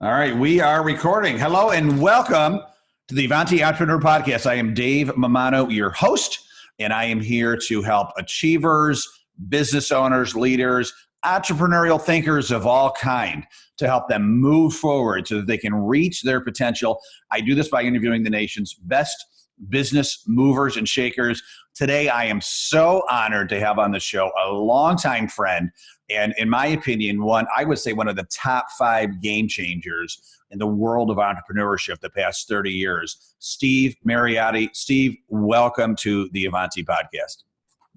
All right, we are recording. Hello and welcome to the Avanti Entrepreneur Podcast. I am Dave Mamano, your host, and I am here to help achievers, business owners, leaders, entrepreneurial thinkers of all kind to help them move forward so that they can reach their potential. I do this by interviewing the nation's best business movers and shakers. Today, I am so honored to have on the show a longtime friend, and in my opinion, I would say one of the top 5 game changers in the world of entrepreneurship the past 30 years, Steve Mariotti. Steve, welcome to the Avanti Podcast.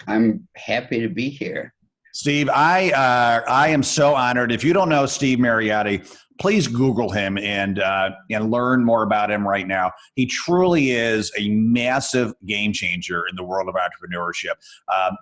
I'm happy to be here. Steve, I am so honored. If you don't know Steve Mariotti, please Google him and learn more about him right now. He truly is a massive game changer in the world of entrepreneurship.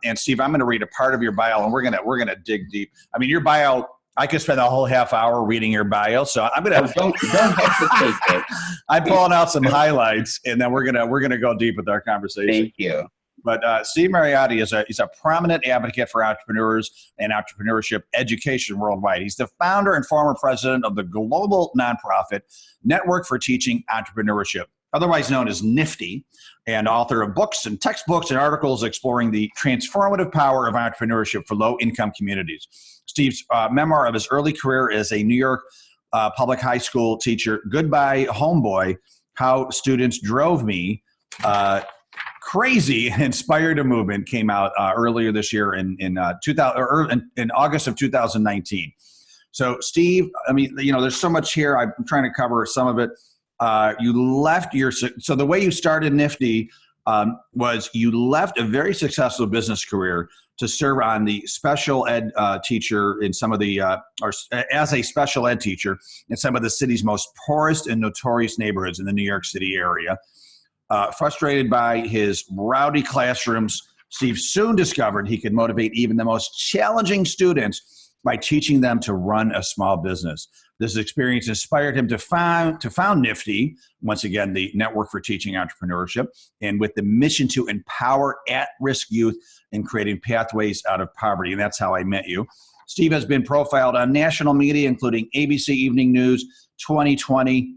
And Steve, I'm going to read a part of your bio, and we're gonna dig deep. I mean, your bio, I could spend a whole half hour reading your bio, so I'm gonna don't hesitate. I'm pulling out some highlights, and then we're gonna go deep with our conversation. Thank you. But Steve Mariotti is a prominent advocate for entrepreneurs and entrepreneurship education worldwide. He's the founder and former president of the global nonprofit Network for Teaching Entrepreneurship, otherwise known as NFTE, and author of books and textbooks and articles exploring the transformative power of entrepreneurship for low-income communities. Steve's memoir of his early career as a New York public high school teacher, Goodbye, Homeboy, How Students Drove Me Crazy and Inspired a Movement, came out earlier this year in August of 2019. So, Steve, I mean, there's so much here. I'm trying to cover some of it. So the way you started NFTE was you left a very successful business career to serve on the special ed teacher in some of the, or as a special ed teacher in some of the city's most poorest and notorious neighborhoods in the New York City area. Frustrated by his rowdy classrooms, Steve soon discovered he could motivate even the most challenging students by teaching them to run a small business. This experience inspired him to found NFTE, once again, the Network for Teaching Entrepreneurship, and with the mission to empower at-risk youth in creating pathways out of poverty. And that's how I met you. Steve has been profiled on national media, including ABC Evening News, 2020.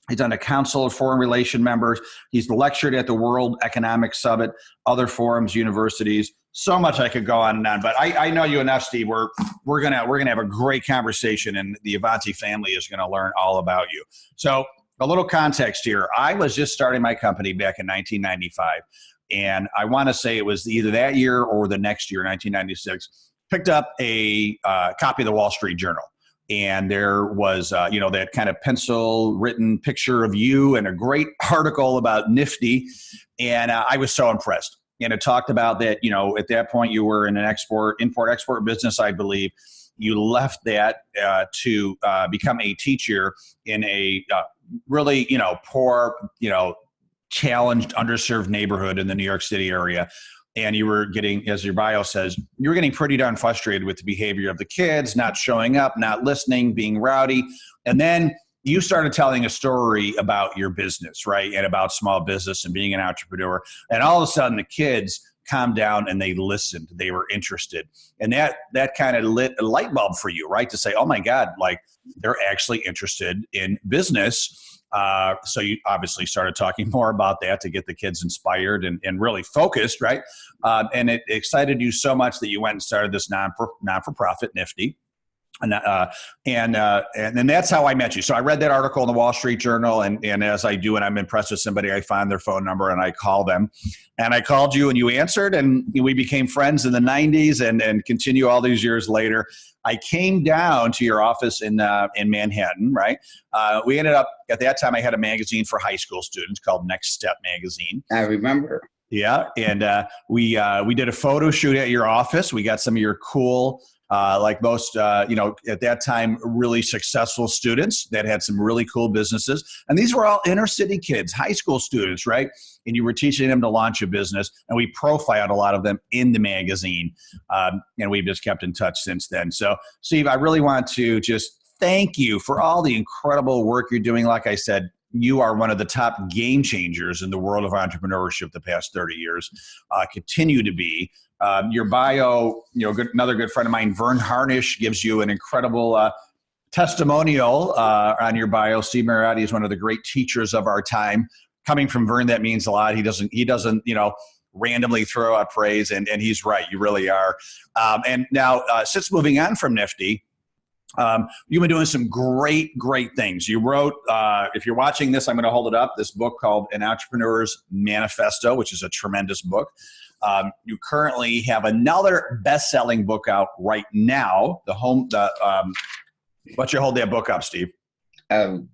He's done a council of foreign relation members. He's lectured at the World Economic Summit, other forums, universities. So much I could go on and on, but I know you enough, Steve. We're gonna have a great conversation, and the Avanti family is gonna learn all about you. So a little context here. I was just starting my company back in 1995, and I want to say it was either that year or the next year, 1996. Picked up a copy of the Wall Street Journal. And there was, that kind of pencil written picture of you and a great article about NFTE. And I was so impressed. And it talked about that, at that point you were in an import-export business, I believe. You left that to become a teacher in a really, poor, challenged, underserved neighborhood in the New York City area. And you were getting, as your bio says, you were getting pretty darn frustrated with the behavior of the kids, not showing up, not listening, being rowdy. And then you started telling a story about your business, right? And about small business and being an entrepreneur. And all of a sudden the kids calmed down and they listened. They were interested. And that kind of lit a light bulb for you, right? To say, oh my God, like they're actually interested in business. So you obviously started talking more about that to get the kids inspired and really focused, right? And it excited you so much that you went and started this non-for-profit NFTE. And then that's how I met you. So I read that article in the Wall Street Journal, and as I do, and I'm impressed with somebody, I find their phone number and I call them. And I called you and you answered, and we became friends in the 90s and continue all these years later. I came down to your office in Manhattan, right? We ended up, at that time, I had a magazine for high school students called Next Step Magazine. I remember. Yeah, and we did a photo shoot at your office. We got some of your cool, like most, at that time, really successful students that had some really cool businesses. And these were all inner city kids, high school students, right? And you were teaching them to launch a business. And we profiled a lot of them in the magazine. And we've just kept in touch since then. So, Steve, I really want to just thank you for all the incredible work you're doing. Like I said, you are one of the top game changers in the world of entrepreneurship the past 30 years, continue to be. Your bio, another good friend of mine, Vern Harnish, gives you an incredible testimonial on your bio. Steve Mariotti is one of the great teachers of our time. Coming from Vern, that means a lot. He doesn't, randomly throw out praise, and he's right. You really are. And now, since moving on from Nifty, you've been doing some great things. You wrote, if you're watching this, I'm going to hold it up, this book called An Entrepreneur's Manifesto, which is a tremendous book. You currently have another best-selling book out right now. What's you hold that book up, Steve?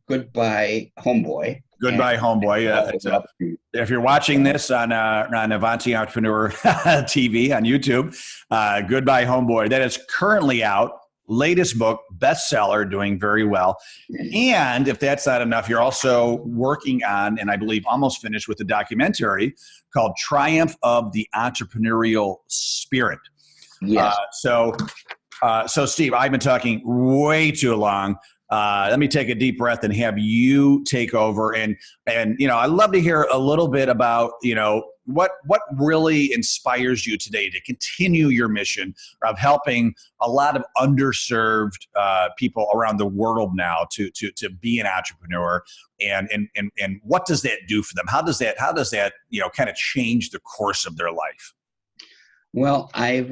Goodbye, Homeboy. Goodbye, Homeboy. If you're watching this on Avanti Entrepreneur TV on YouTube, Goodbye, Homeboy. That is currently out. Latest book, bestseller, doing very well. And if that's not enough, you're also working on, and I believe almost finished with, a documentary called Triumph of the Entrepreneurial Spirit. Yes. So Steve, I've been talking way too long. Let me take a deep breath and have you take over. And I'd love to hear a little bit about, what really inspires you today to continue your mission of helping a lot of underserved people around the world now to be an entrepreneur, and what does that do for them? How does that kind of change the course of their life? Well, I've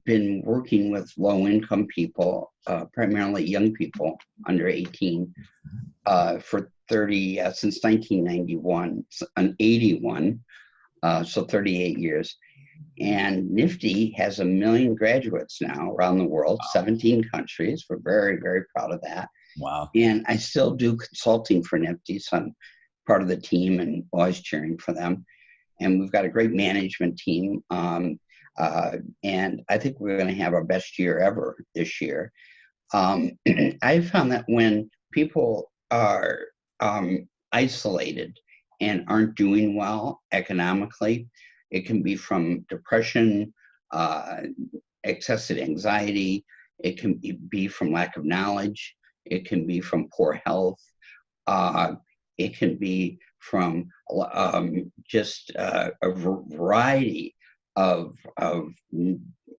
been working with low-income people, primarily young people under 18, for since 1991, an 81, so 38 years. And Nifty has 1 million graduates now around the world, 17 countries. We're very, very proud of that. Wow. And I still do consulting for Nifty, so I'm part of the team and always cheering for them. And we've got a great management team. And I think we're going to have our best year ever this year. I found that when people are isolated and aren't doing well economically, it can be from depression, excessive anxiety, it can be from lack of knowledge, it can be from poor health, it can be from just a variety of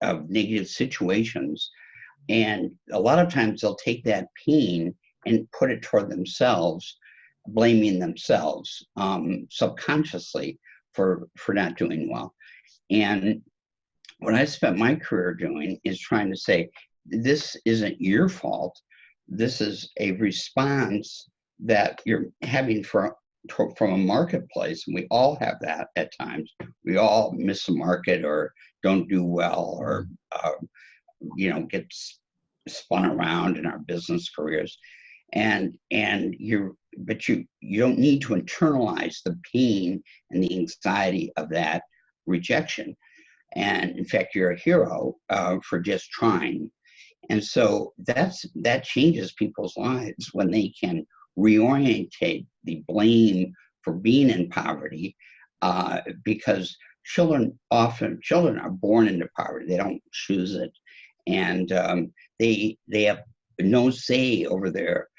negative situations. And a lot of times they'll take that pain and put it toward themselves, blaming themselves subconsciously for not doing well. And what I spent my career doing is trying to say, this isn't your fault. This is a response that you're having from a marketplace. And we all have that at times. We all miss a market or don't do well, or get spun around in our business careers. But you don't need to internalize the pain and the anxiety of that rejection. And in fact, you're a hero for just trying. And so that changes people's lives when they can reorientate the blame for being in poverty, because children are born into poverty. They don't choose it. And they have no say over their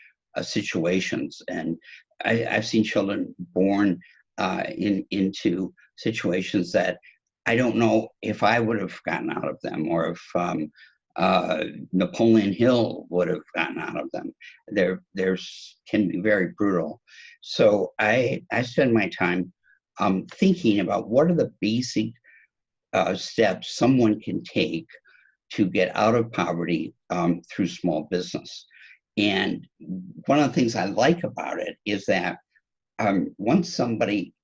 situations. And I've seen children born into situations that I don't know if I would have gotten out of them, or if Napoleon Hill would have gotten out of them. There's can be very brutal. So I spend my time thinking about what are the basic steps someone can take to get out of poverty through small business. And one of the things I like about it is that once somebody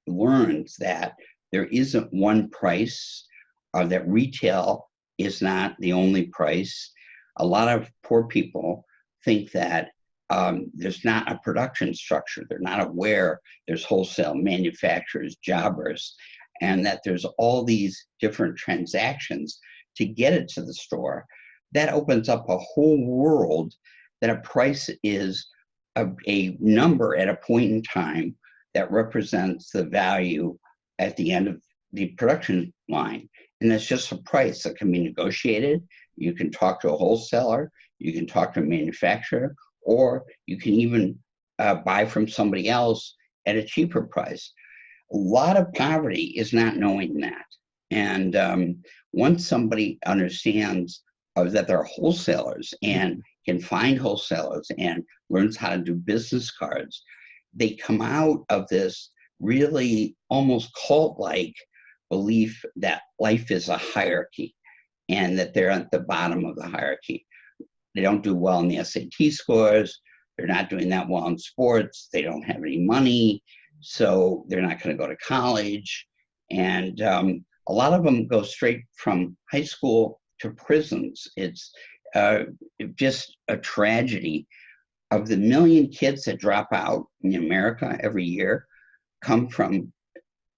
learns that there isn't one price, or that retail is not the only price. A lot of poor people think that there's not a production structure. They're not aware there's wholesale, manufacturers, jobbers, and that there's all these different transactions to get it to the store. That opens up a whole world that a price is a number at a point in time that represents the value at the end of the production line. And that's just a price that can be negotiated. You can talk to a wholesaler, you can talk to a manufacturer, or you can even buy from somebody else at a cheaper price. A lot of poverty is not knowing that. And once somebody understands that they're wholesalers and can find wholesalers and learns how to do business cards. They come out of this really almost cult-like belief that life is a hierarchy and that they're at the bottom of the hierarchy. They don't do well in the SAT scores. They're not doing that well in sports. They don't have any money, so they're not going to go to college. And a lot of them go straight from high school to prisons. It's just a tragedy. Of the million kids that drop out in America every year, come from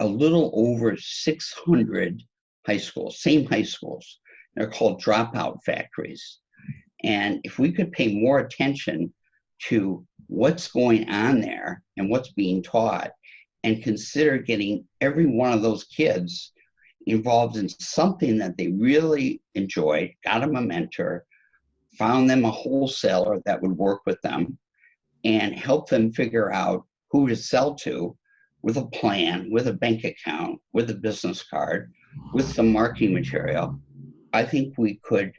a little over 600 high schools, same high schools. They're called dropout factories. And if we could pay more attention to what's going on there and what's being taught, and consider getting every one of those kids involved in something that they really enjoyed, got them a mentor, found them a wholesaler that would work with them, and help them figure out who to sell to with a plan, with a bank account, with a business card, with some marketing material, I think we could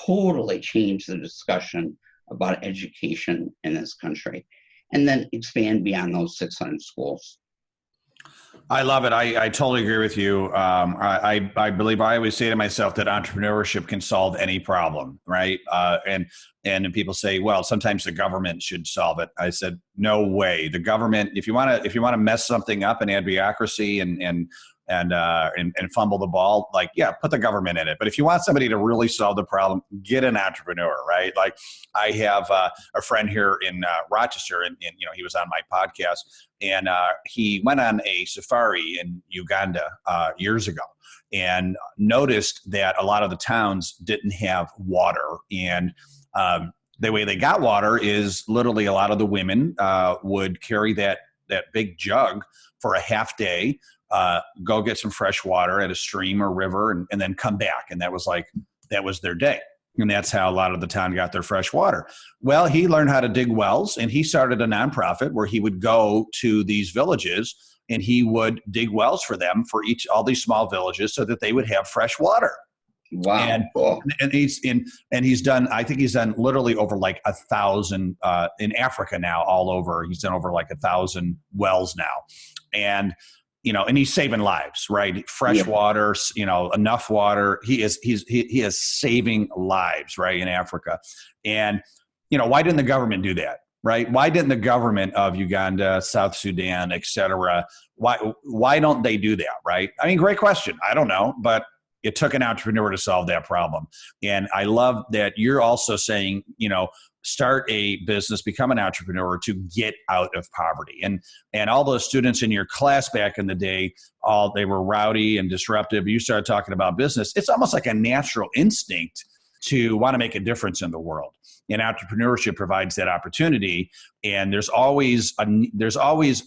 totally change the discussion about education in this country, and then expand beyond those 600 schools. I love it. I totally agree with you. I believe I always say to myself that entrepreneurship can solve any problem, right? And people say, well, sometimes the government should solve it. I said, no way. The government, if you want to mess something up and add bureaucracy and fumble the ball, like, yeah, put the government in it. But if you want somebody to really solve the problem, get an entrepreneur, right? Like, I have a friend here in Rochester, and he was on my podcast, and he went on a safari in Uganda years ago, and noticed that a lot of the towns didn't have water. And the way they got water is literally a lot of the women would carry that big jug for a half day, go get some fresh water at a stream or river, and then come back. And that was their day. And that's how a lot of the town got their fresh water. Well, he learned how to dig wells, and he started a nonprofit where he would go to these villages and he would dig wells for them, for all these small villages, so that they would have fresh water. Wow. And, cool. and he's done, I think he's done literally over like 1,000 in Africa now, all over. He's done over like 1,000 wells now. And and he's saving lives, right? Fresh water, enough water. He is saving lives, right, in Africa. And, why didn't the government do that, right? Why didn't the government of Uganda, South Sudan, et cetera, why don't they do that, right? I mean, great question. I don't know, but it took an entrepreneur to solve that problem. And I love that you're also saying, start a business, become an entrepreneur to get out of poverty. And all those students in your class back in the day, they were rowdy and disruptive. You started talking about business. It's almost like a natural instinct to want to make a difference in the world. And entrepreneurship provides that opportunity. And there's always a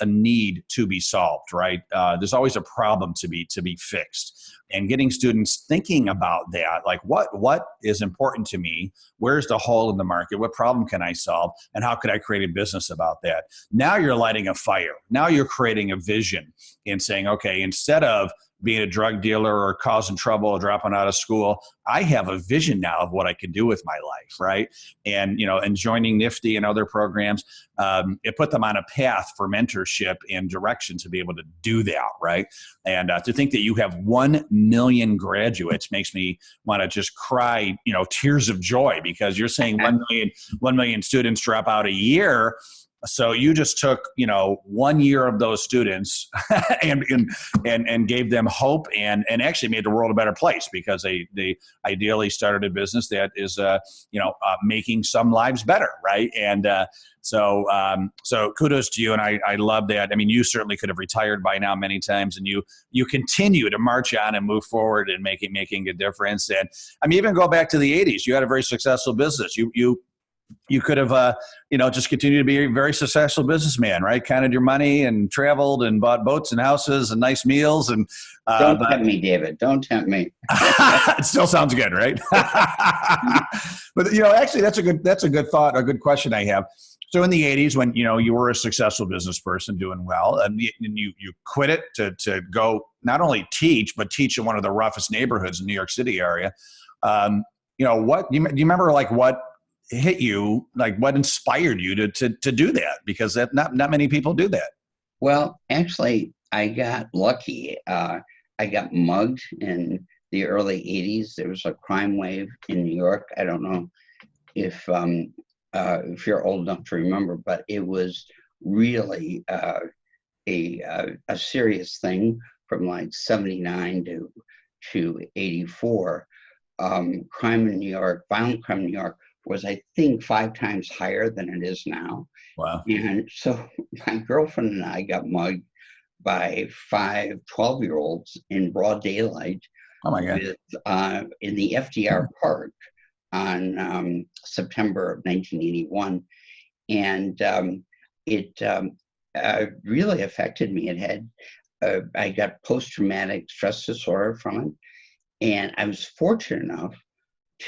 need to be solved, right? There's always a problem to be fixed. And getting students thinking about that, like what is important to me? Where's the hole in the market? What problem can I solve? And how could I create a business about that? Now you're lighting a fire. Now you're creating a vision and saying, okay, instead of being a drug dealer or causing trouble or dropping out of school, I have a vision now of what I can do with my life, right? And, and joining NFTE and other programs, it put them on a path for mentorship and direction to be able to do that, right? And to think that you have 1 million graduates makes me want to just cry, tears of joy, because you're saying 1 million students drop out a year. So you just took, 1 year of those students and gave them hope and actually made the world a better place, because they ideally started a business that is, making some lives better, right? And so kudos to you, and I love that. I mean, you certainly could have retired by now many times, and you continue to march on and move forward and making a difference. And I mean, even go back to the 80s, you had a very successful business. You could have, just continued to be a very successful businessman, right? Counted your money and traveled and bought boats and houses and nice meals. And don't tempt me, David. Don't tempt me. It still sounds good, right? But actually, that's a good thought, a good question I have. So in the 80s, when you were a successful business person doing well, and you quit it to go not only teach, but teach in one of the roughest neighborhoods in the New York City area. do you remember like what hit you, like what inspired you to do that? Because that not many people do that. Well, actually, I got lucky. I got mugged in the early 80s. There was a crime wave in New York. I don't know if you're old enough to remember, but it was really a serious thing from like 79 to 84. Crime in New York, violent crime in New York was, I think, 5 times higher than it is now. Wow. And so my girlfriend and I got mugged by 5 12-year-olds in broad daylight Oh my God. with in the FDR Park on September of 1981. And it really affected me. It had, I got post-traumatic stress disorder from it. And I was fortunate enough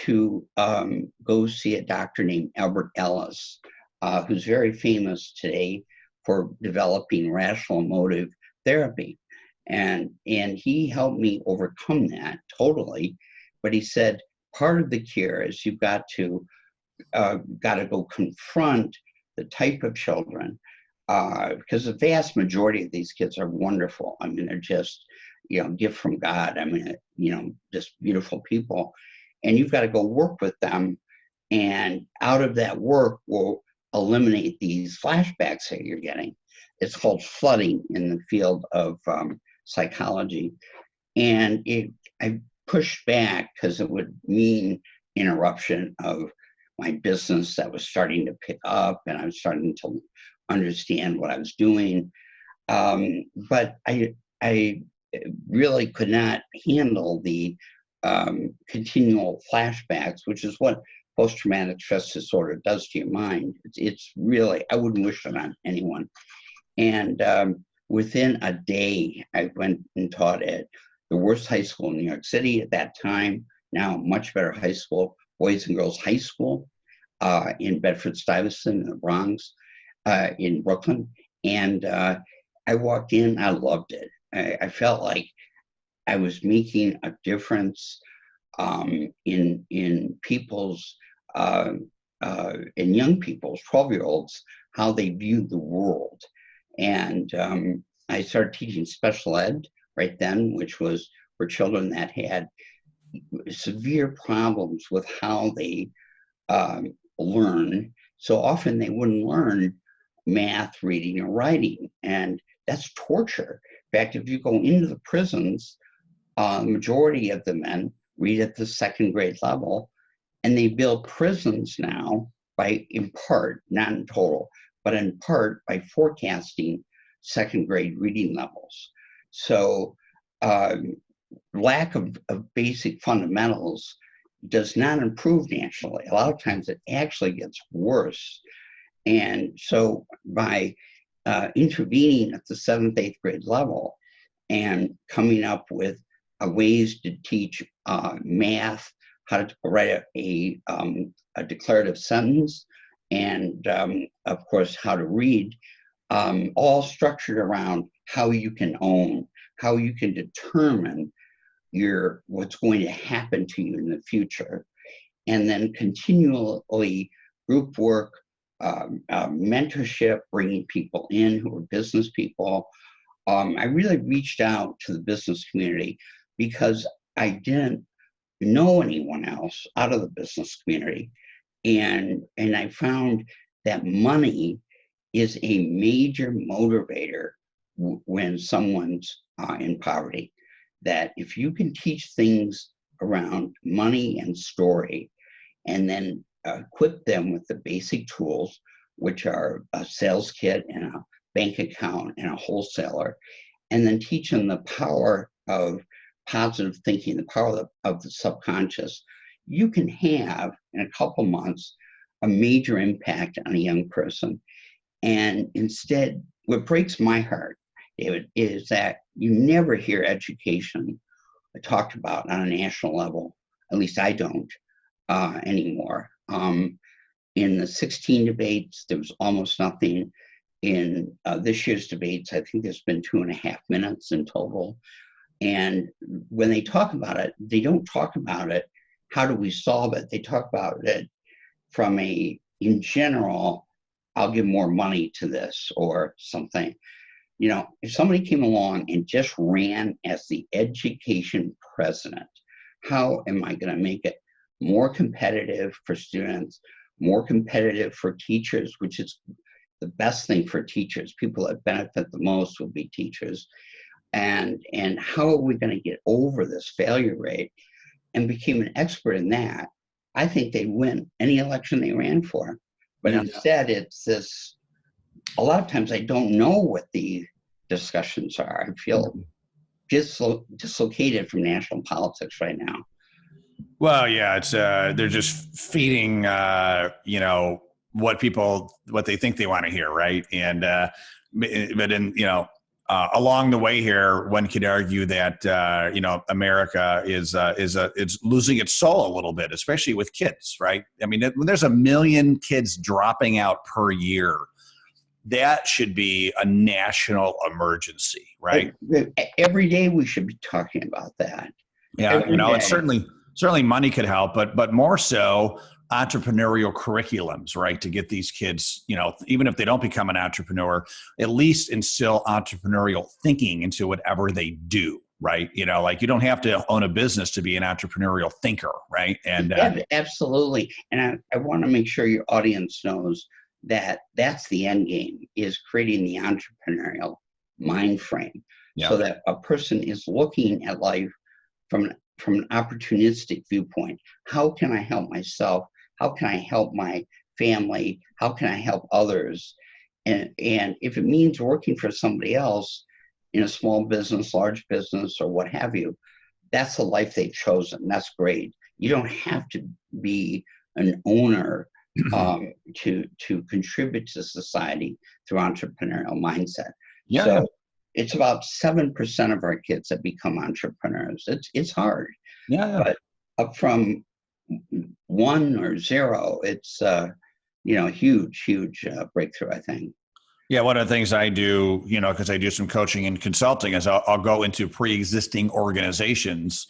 to go see a doctor named Albert Ellis, who's very famous today for developing rational emotive therapy. And he helped me overcome that totally. But he said, part of the cure is you've got to go confront the type of children, because the vast majority of these kids are wonderful. I mean, they're just, gift from God. I mean, just beautiful people. And you've got to go work with them. And out of that work will eliminate these flashbacks that you're getting. It's called flooding in the field of psychology. And I pushed back because it would mean interruption of my business that was starting to pick up, and I was starting to understand what I was doing. But I really could not handle the continual flashbacks, which is what post-traumatic stress disorder does to your mind. It's really, I wouldn't wish it on anyone. And within a day, I went and taught at the worst high school in New York City at that time, now a much better high school, Boys and Girls High School in Bedford-Stuyvesant in the Bronx, in Brooklyn. And I walked in, I loved it. I felt like I was making a difference in people's, in young people's, 12-year-olds, how they viewed the world. And I started teaching special ed right then, which was for children that had severe problems with how they learn. So often they wouldn't learn math, reading, or writing, and that's torture. In fact, if you go into the prisons, the majority of the men read at the 2nd grade level, and they build prisons now in part, not in total, but in part by forecasting 2nd grade reading levels. So lack of basic fundamentals does not improve naturally. A lot of times it actually gets worse. And so by intervening at the 7th, 8th grade level and coming up with ways to teach math, how to write a declarative sentence, and of course, how to read, all structured around how you can own, how you can determine what's going to happen to you in the future. And then continually group work, mentorship, bringing people in who are business people. I really reached out to the business community because I didn't know anyone else out of the business community. And I found that money is a major motivator when someone's in poverty. That if you can teach things around money and story, and then equip them with the basic tools, which are a sales kit and a bank account and a wholesaler, and then teach them the power of positive thinking, the power of the subconscious, you can have in a couple months a major impact on a young person. And instead, what breaks my heart, David, is that you never hear education talked about on a national level. At least I don't anymore. In the 16 debates, there was almost nothing. In this year's debates, I think there's been 2.5 minutes in total. And when they talk about it, they don't talk about it how do we solve it? They talk about it from in general, I'll give more money to this or something. If somebody came along and just ran as the education president, how am I going to make it more competitive for students, more competitive for teachers, which is the best thing for teachers? People that benefit the most will be teachers. And how are we going to get over this failure rate? And became an expert in that, I think they'd win any election they ran for. But instead, it's this, a lot of times I don't know what the discussions are. I feel dislocated from national politics right now. Well, yeah, it's they're just feeding what they think they want to hear, right? And but in along the way here, one could argue that America is losing its soul a little bit, especially with kids, right? I mean, when there's 1 million kids dropping out per year, that should be a national emergency, right? Every day we should be talking about that. Yeah, and certainly money could help, but more so entrepreneurial curriculums, right? To get these kids, even if they don't become an entrepreneur, at least instill entrepreneurial thinking into whatever they do, right? Like you don't have to own a business to be an entrepreneurial thinker, right? And absolutely. And I want to make sure your audience knows that that's the end game, is creating the entrepreneurial mind frame, so that a person is looking at life from an opportunistic viewpoint. How can I help myself? How can I help my family? How can I help others? And if it means working for somebody else in a small business, large business, or what have you, that's the life they've chosen. That's great. You don't have to be an owner to contribute to society through entrepreneurial mindset. So it's about 7% of our kids that become entrepreneurs. It's hard. But up from 1 or 0, it's huge breakthrough, I think. Yeah, one of the things I do, because I do some coaching and consulting, is I'll go into pre-existing organizations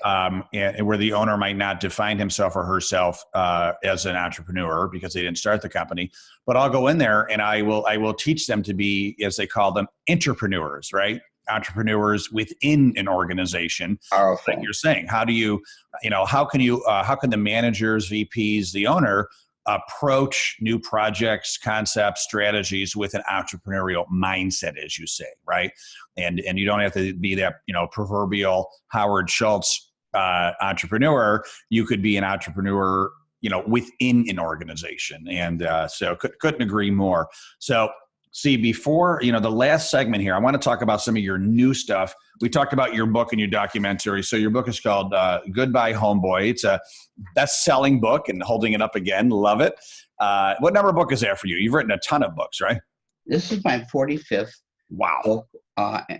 and where the owner might not define himself or herself as an entrepreneur because they didn't start the company, but I'll go in there and I will teach them to be, as they call them, entrepreneurs, right? Entrepreneurs within an organization. Powerful. Like you're saying, how can the managers, VPs, the owner approach new projects, concepts, strategies with an entrepreneurial mindset, as you say, right? And you don't have to be that, proverbial Howard Schultz entrepreneur. You could be an entrepreneur, within an organization. And so couldn't agree more. So see, before, the last segment here, I want to talk about some of your new stuff. We talked about your book and your documentary. So your book is called Goodbye Homeboy. It's a best-selling book, and holding it up again, love it. What number book is that for you? You've written a ton of books, right? This is my 45th book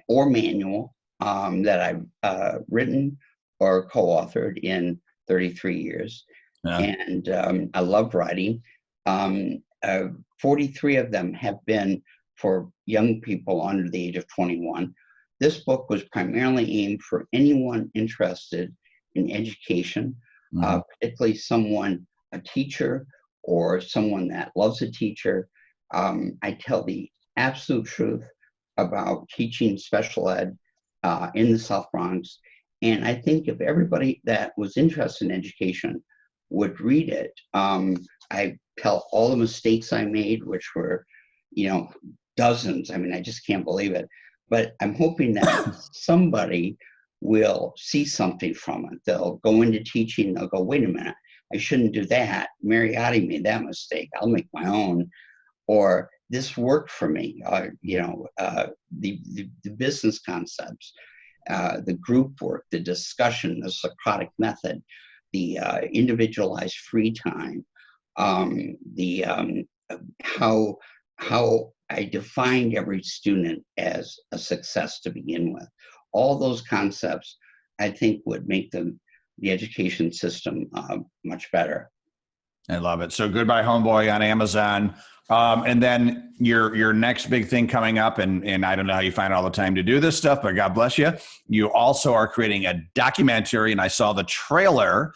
or manual that I've written or co-authored in 33 years. Yeah. And I love writing. 43 of them have been for young people under the age of 21. This book was primarily aimed for anyone interested in education, particularly a teacher or someone that loves a teacher. I tell the absolute truth about teaching special ed in the South Bronx. And I think if everybody that was interested in education would read it, I tell all the mistakes I made, which were, dozens. I mean, I just can't believe it. But I'm hoping that somebody will see something from it. They'll go into teaching. They'll go, wait a minute, I shouldn't do that. Mariotti made that mistake. I'll make my own. Or this worked for me. The business concepts, the group work, the discussion, the Socratic method, the individualized free time, how I defined every student as a success to begin with. All those concepts, I think, would make the education system much better. I love it. So Goodbye Homeboy on Amazon. And then your next big thing coming up, and I don't know how you find all the time to do this stuff, but God bless you. You also are creating a documentary, and I saw the trailer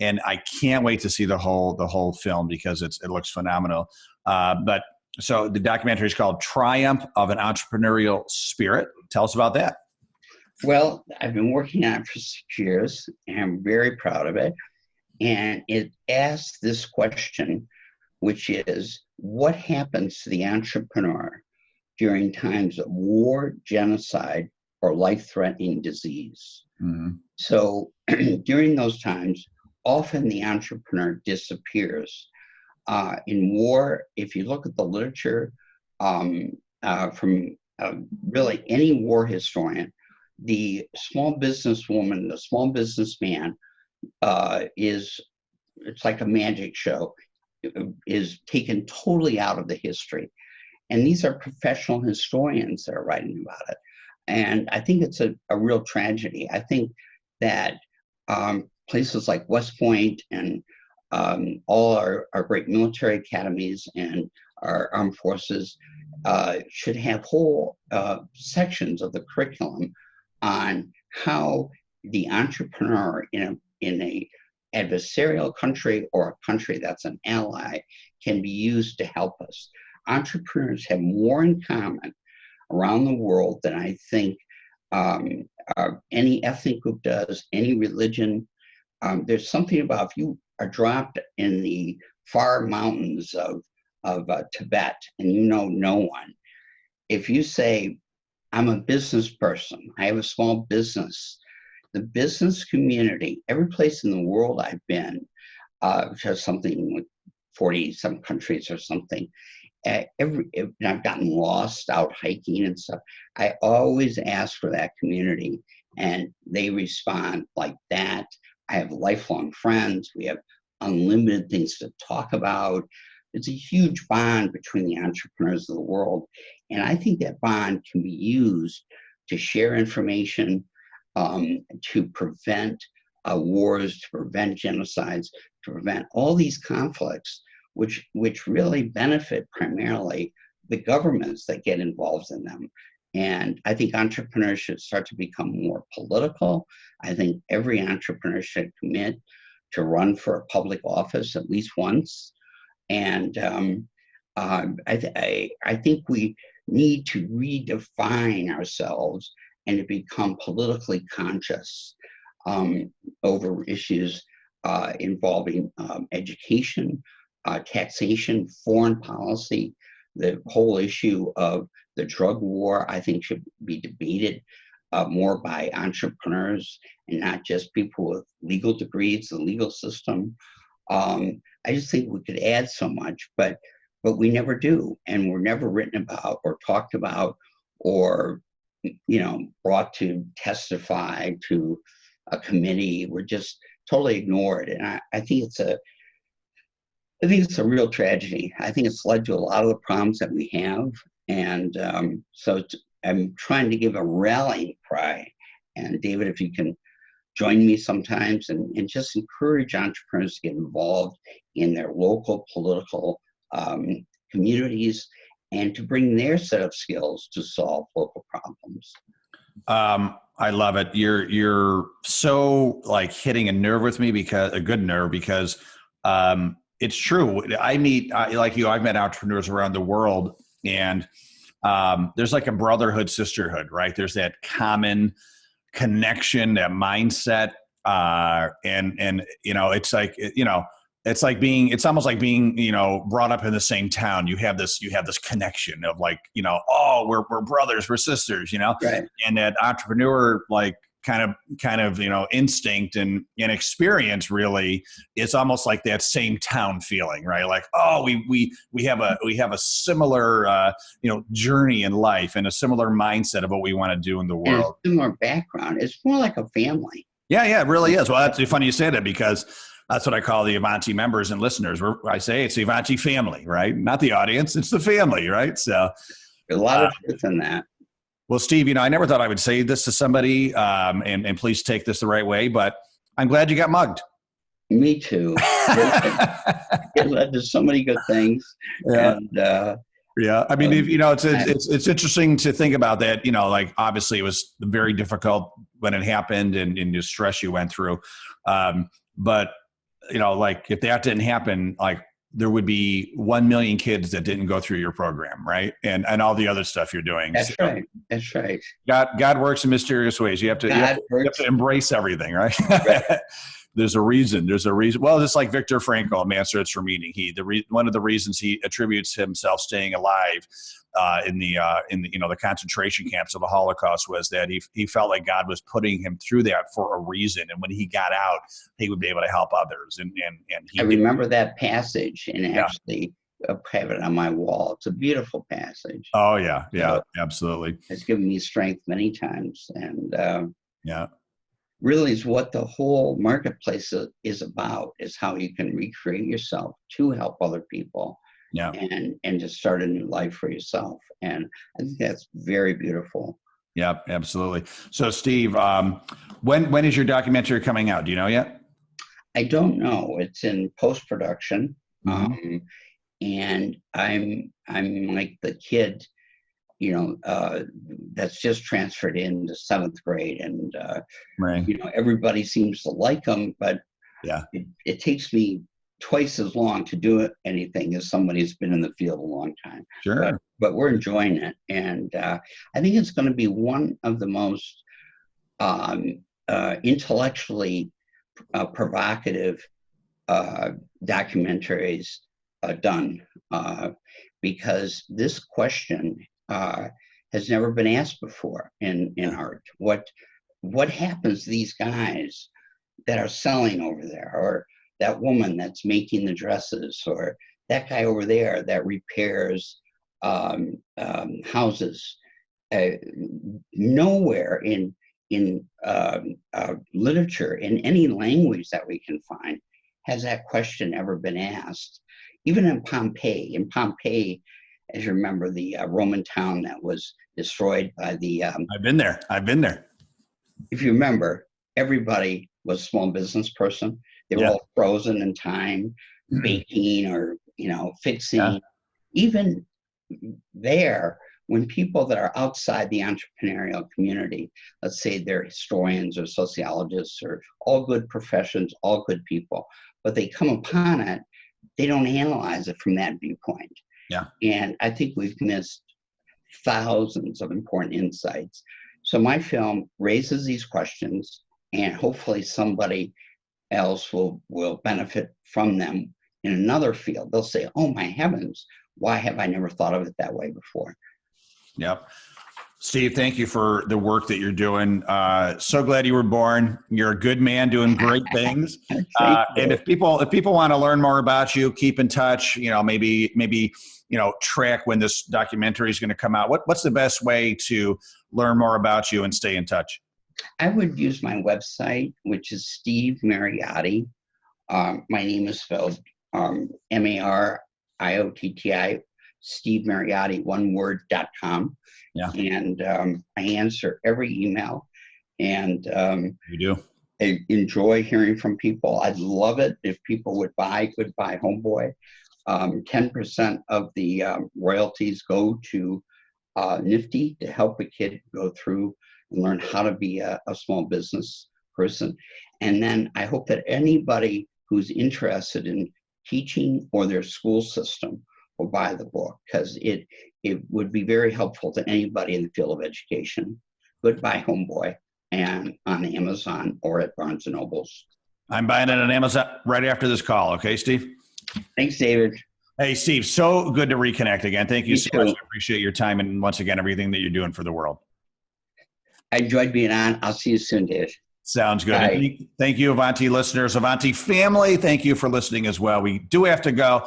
and I can't wait to see the whole film because it looks phenomenal. But so the documentary is called Triumph of an Entrepreneurial Spirit. Tell us about that. Well, I've been working on it for 6 years, and I'm very proud of it. And it asks this question, which is, what happens to the entrepreneur during times of war, genocide, or life-threatening disease? Mm-hmm. So during those times, often the entrepreneur disappears. In war, if you look at the literature from really any war historian, the small businesswoman, the small businessman it's like a magic show, is taken totally out of the history. And these are professional historians that are writing about it. And I think it's a real tragedy. I think that places like West Point and all our great military academies and our armed forces should have whole sections of the curriculum on how the entrepreneur in a adversarial country or a country that's an ally can be used to help us. Entrepreneurs have more in common around the world than I think any ethnic group does, any religion. There's something about, if you are dropped in the far mountains of Tibet and you know no one, if you say, I'm a business person, I have a small business, the business community, every place in the world I've been, which has something like 40 some countries or something, and I've gotten lost out hiking and stuff, I always ask for that community and they respond like that. I have lifelong friends. We have unlimited things to talk about. It's a huge bond between the entrepreneurs of the world. And I think that bond can be used to share information, to prevent wars, to prevent genocides, to prevent all these conflicts, which really benefit primarily the governments that get involved in them. And I think entrepreneurs should start to become more political. I think every entrepreneur should commit to run for a public office at least once. And I think we need to redefine ourselves and to become politically conscious over issues involving education, taxation, foreign policy. The whole issue of the drug war, I think, should be debated more by entrepreneurs and not just people with legal degrees, the legal system. I just think we could add so much, but we never do, and we're never written about or talked about or brought to testify to a committee. We're just totally ignored, and I think it's a real tragedy. I think it's led to a lot of the problems that we have, and so I'm trying to give a rallying cry. And David, if you can join me sometimes and just encourage entrepreneurs to get involved in their local political communities and to bring their set of skills to solve local problems. I love it. You're so like hitting a nerve with me, because a good nerve, because it's true. I've met entrepreneurs around the world, and there's like a brotherhood, sisterhood, right? There's that common connection, that mindset, and it's almost like being brought up in the same town. You have this connection of like, oh, we're brothers, we're sisters, right. And that entrepreneur like kind of instinct and experience, really, it's almost like that same town feeling, right? Like, oh, we have a similar journey in life and a similar mindset of what we want to do in the world. And a similar background. It's more like a family. Yeah, it really is. Well, that's funny you say that, because that's what I call the Avanti members and listeners. I say it's the Avanti family, right? Not the audience, it's the family, right? So a lot of truth in that. Well, Steve, I never thought I would say this to somebody, and please take this the right way, but I'm glad you got mugged. Me too. It led to so many good things. Yeah. And, yeah. I mean, it's interesting to think about that. Like, obviously it was very difficult when it happened, and the stress you went through. But like if that didn't happen, like there would be 1 million kids that didn't go through your program, right? And all the other stuff you're doing. That's right. That's right. God works in mysterious ways. You have to embrace everything, right? Right. There's a reason. Well, just like Viktor Frankl, Man's Search for Meaning. One of the reasons he attributes himself staying alive in the concentration camps of the Holocaust was that he felt like God was putting him through that for a reason, and when he got out, he would be able to help others. And I remember that passage, and actually have it on my wall. It's a beautiful passage. Oh yeah, so absolutely. It's given me strength many times, and really is what the whole marketplace is about, is how you can recreate yourself to help other people. Yeah. And to start a new life for yourself. And I think that's very beautiful. Yeah, absolutely. So Steve, when is your documentary coming out? Do you know yet? I don't know. It's in post-production. Mm-hmm. And I'm like the kid, that's just transferred into 7th grade, and right. Everybody seems to like them, but it takes me twice as long to do anything as somebody who's been in the field a long time. Sure. But we're enjoying it, and I think it's going to be one of the most intellectually provocative documentaries done, because this question has never been asked before in art. What happens to these guys that are selling over there, or that woman that's making the dresses, or that guy over there that repairs houses? Nowhere in literature, in any language that we can find, has that question ever been asked. Even in Pompeii, as you remember, the Roman town that was destroyed by the... I've been there. If you remember, everybody was a small business person. They were all frozen in time, baking or, fixing. Yeah. Even there, when people that are outside the entrepreneurial community, let's say they're historians or sociologists or all good professions, all good people, but they come upon it, they don't analyze it from that viewpoint. Yeah. And I think we've missed thousands of important insights. So my film raises these questions, and hopefully somebody else will benefit from them in another field. They'll say, oh my heavens, why have I never thought of it that way before? Yep. Steve, thank you for the work that you're doing. So glad you were born. You're a good man doing great things. And if people want to learn more about you, keep in touch, maybe track when this documentary is going to come out. What's the best way to learn more about you and stay in touch? I would use my website, which is Steve Mariotti. My name is spelled Mariotti, Steve Mariotti, oneword.com. Yeah. And I answer every email, and you do. I enjoy hearing from people. I'd love it if people would buy Homeboy. 10% of the royalties go to NFTE to help a kid go through and learn how to be a small business person. And then I hope that anybody who's interested in teaching or their school system will buy the book, because it would be very helpful to anybody in the field of education. Goodbye, Homeboy, and on Amazon or at Barnes & Noble's. I'm buying it on Amazon right after this call. Okay, Steve? Thanks, David. Hey, Steve, so good to reconnect again. Thank you so much. I appreciate your time and, once again, everything that you're doing for the world. I enjoyed being on. I'll see you soon, David. Sounds good. Thank you, Avanti listeners, Avanti family. Thank you for listening as well. We do have to go.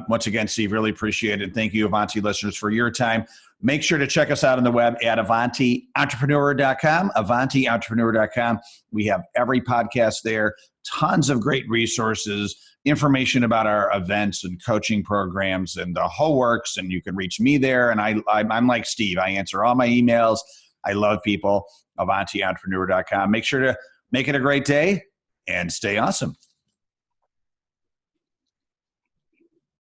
Once again, Steve, really appreciate it. Thank you, Avanti listeners, for your time. Make sure to check us out on the web at AvantiEntrepreneur.com, AvantiEntrepreneur.com. We have every podcast there, tons of great resources, information about our events and coaching programs and the whole works. And you can reach me there. And I'm like Steve. I answer all my emails. I love people. AvantiEntrepreneur.com. Make sure to make it a great day and stay awesome.